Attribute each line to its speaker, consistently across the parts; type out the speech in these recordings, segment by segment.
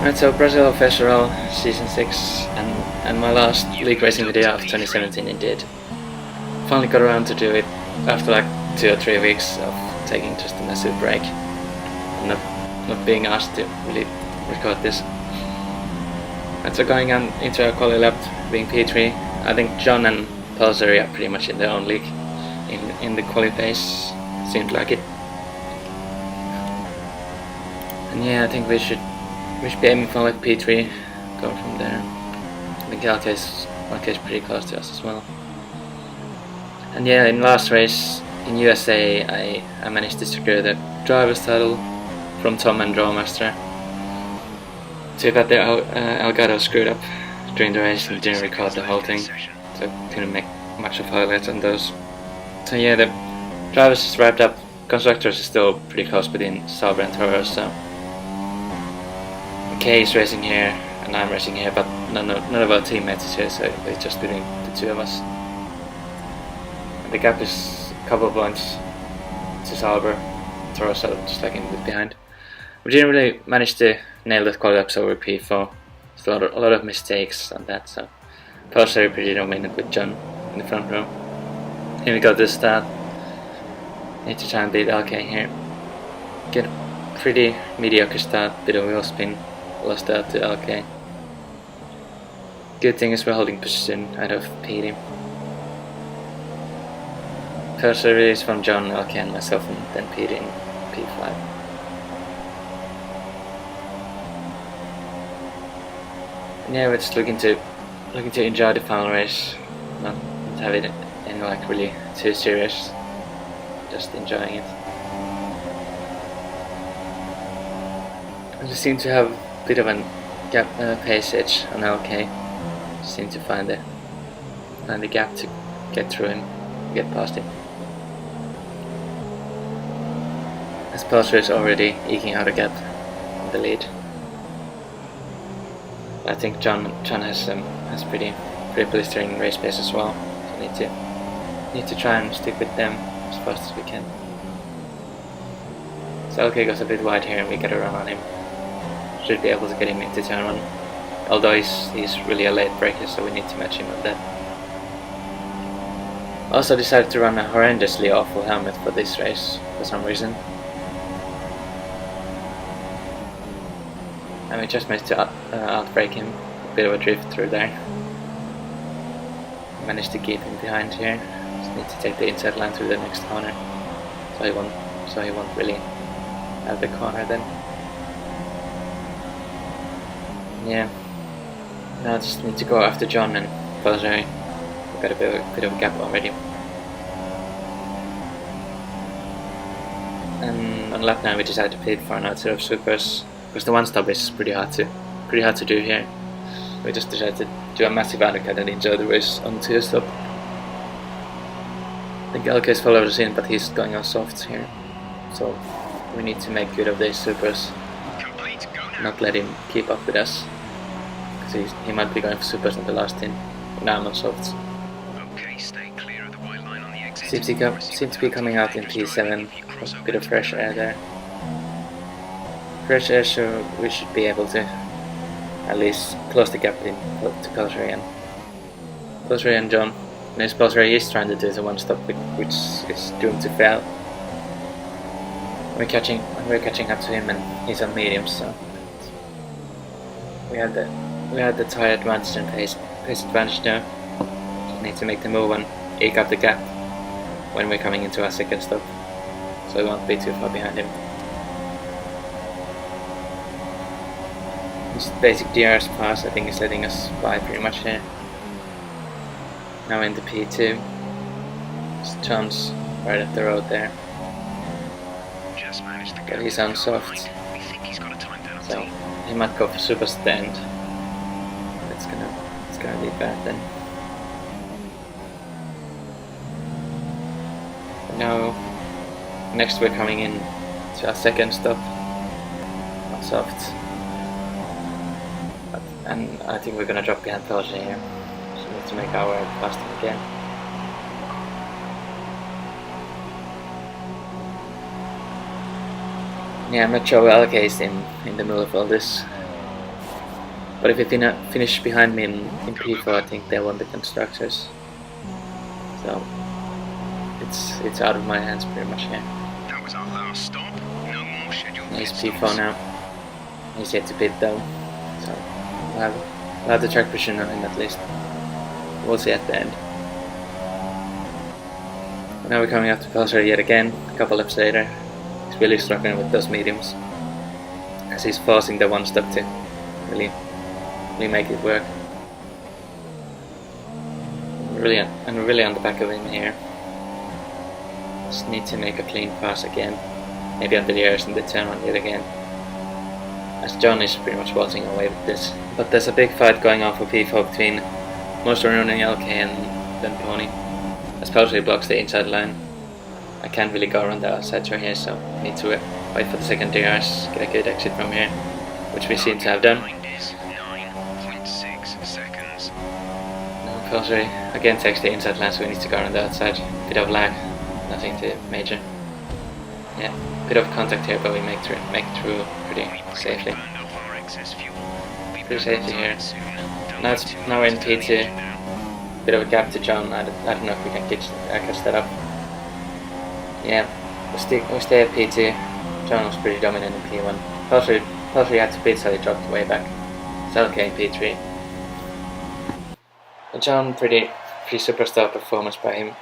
Speaker 1: Right, so Brazil Festival Season 6 and my last league racing video of 2017 indeed. Finally got around to do it after like 2 or 3 weeks of taking just a massive break and not being asked to really record this. And so going on into a quali lap being P3, I think John and Pelzeri are pretty much in their own league in the quali phase, seemed like it. And yeah, I think we should be aiming for like P3, going from there. I think LK is pretty close to us as well. And yeah, in last race in USA I managed to secure the driver's title from Tom and Drawmaster. So I got the Elgato screwed up during the race and didn't record the whole thing, so couldn't make much of highlights on those. So yeah, the drivers is wrapped up. Constructors is still pretty close between Sauber and Toro, so Kay is racing here and I'm racing here, but none of our teammates is here, so it's just between the two of us. And the gap is a couple of points to Sauber. Toro just like in the behind. We didn't really manage to nail the quali laps over P4. There's a lot of mistakes on that, so Pelzeri pretty dominant with John in the front row. Here we got this start. Need to try and beat LK here. Get a pretty mediocre start, bit of wheel spin, lost out to LK. Good thing is we're holding position out of PD. Pelzeri is from John, LK and myself, and then PD in P5. Yeah, we're just looking to enjoy the final race, not have it in like really too serious, just enjoying it. I just seem to have a bit of a gap pace edge on LK. Just seem to find the gap to get through him, get past him. As Pelzeri is already eking out a gap on the lead. I think John has pretty blistering race pace as well. So need to try and stick with them as fast as we can. So LK goes a bit wide here and we get a run on him. Should be able to get him into turn 1. Although he's really a late breaker, so we need to match him on that. Also decided to run a horrendously awful helmet for this race for some reason. And we just managed to outbrake him, a bit of a drift through there. Managed to keep him behind here. Just need to take the inside line through the next corner, so he won't really have the corner then. Yeah, now I just need to go after John and Pelzeri. We've got a bit of a gap already. And on lap 9 we decided to pit for an outside of supers, because the one stop is pretty hard to do here. We just decided to do a massive undercut and enjoy the race on 2 stop. I think LK's followed us in, but he's going on softs here, so we need to make good of these supers, not let him keep up with us, because he might be going for supers on the last in. Now I'm on softs. Seems to be coming out in P7, a bit of fresh air there. Fresh air, so we should be able to at least close the gap in to Pelzeri and John. And Pelzeri is trying to do the one stop, which is doomed to fail. We're catching up to him, and he's on mediums, so we had the tire advantage and pace advantage now. Just need to make the move and eke up the gap when we're coming into our second stop, so we won't be too far behind him. This basic DRS pass I think is letting us by pretty much here. Now in the P2. John's right at the road there. But he's on soft, so he might go for super stand. It's gonna be bad then. Now next we're coming in to our second stop on soft. And I think we're gonna drop behind Pelzeri here, so we need to make our way past him again. Yeah, I'm not sure where LK is in the middle of all this. But if they finish behind me in P4, I think they won the constructors. So it's out of my hands pretty much here.
Speaker 2: That was our last stop. No more scheduled
Speaker 1: He's
Speaker 2: pit
Speaker 1: P4
Speaker 2: stops.
Speaker 1: now. He's yet to pit though, so we'll have the track position on him at least. We'll see at the end. Now we're coming up to Pelser yet again, a couple laps later. He's really struggling with those mediums, as he's forcing the one stop to really make it work. I'm really on the back of him here. Just need to make a clean pass again, maybe on the ears and the turn on yet again, as John is pretty much waltzing away with this. But there's a big fight going on for P4 between Monster running LK and then Pony, as Pelser blocks the inside line. I can't really go around the outside turn here, so I need to wait for the second DRS, get a good exit from here, which we seem to have done.
Speaker 2: 9.6 seconds.
Speaker 1: Now Pelser again takes the inside line, so we need to go around the outside. Bit of lag, nothing too major. Yeah, bit of contact here, but we make it through pretty safely. Pretty safely here. Now we're in P2. Bit of a gap to John. I don't know if we can catch that up. Yeah, we stay at P2. John was pretty dominant in P1. Pelser had to pit, so he dropped way back. It's LK in P3. But John, pretty superstar performance by him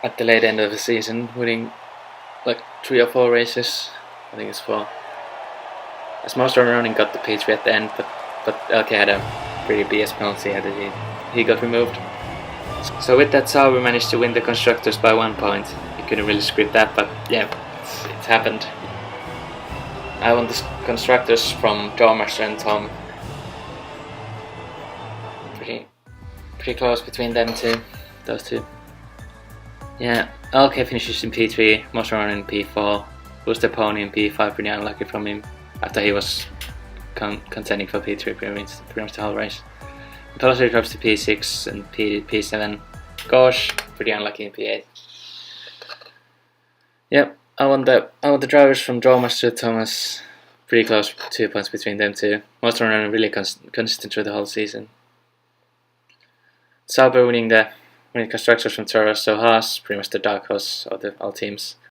Speaker 1: at the late end of the season, winning like 3 or 4 races. I think it's 4. As Monster running got the P3 at the end, but LK had a pretty BS penalty and he got removed. So with that Sauber managed to win the constructors by 1 point. You couldn't really script that, but yeah, it happened. I won the constructors from Dormaster and Tom. Pretty close between them two, those two. Yeah, LK finishes in P3, Monster running in P4, Booster Pony in P5, pretty unlucky from him after he was contending for P3 pretty much the whole race. Pelser drops to P6 and P7. Gosh, pretty unlucky in P8. Yep, I won the drivers from Drawmaster Thomas. Pretty close, 2 points between them two. Monster running really consistent through the whole season. Sauber winning the constructors from Toro, so Haas, pretty much the dark horse of all teams.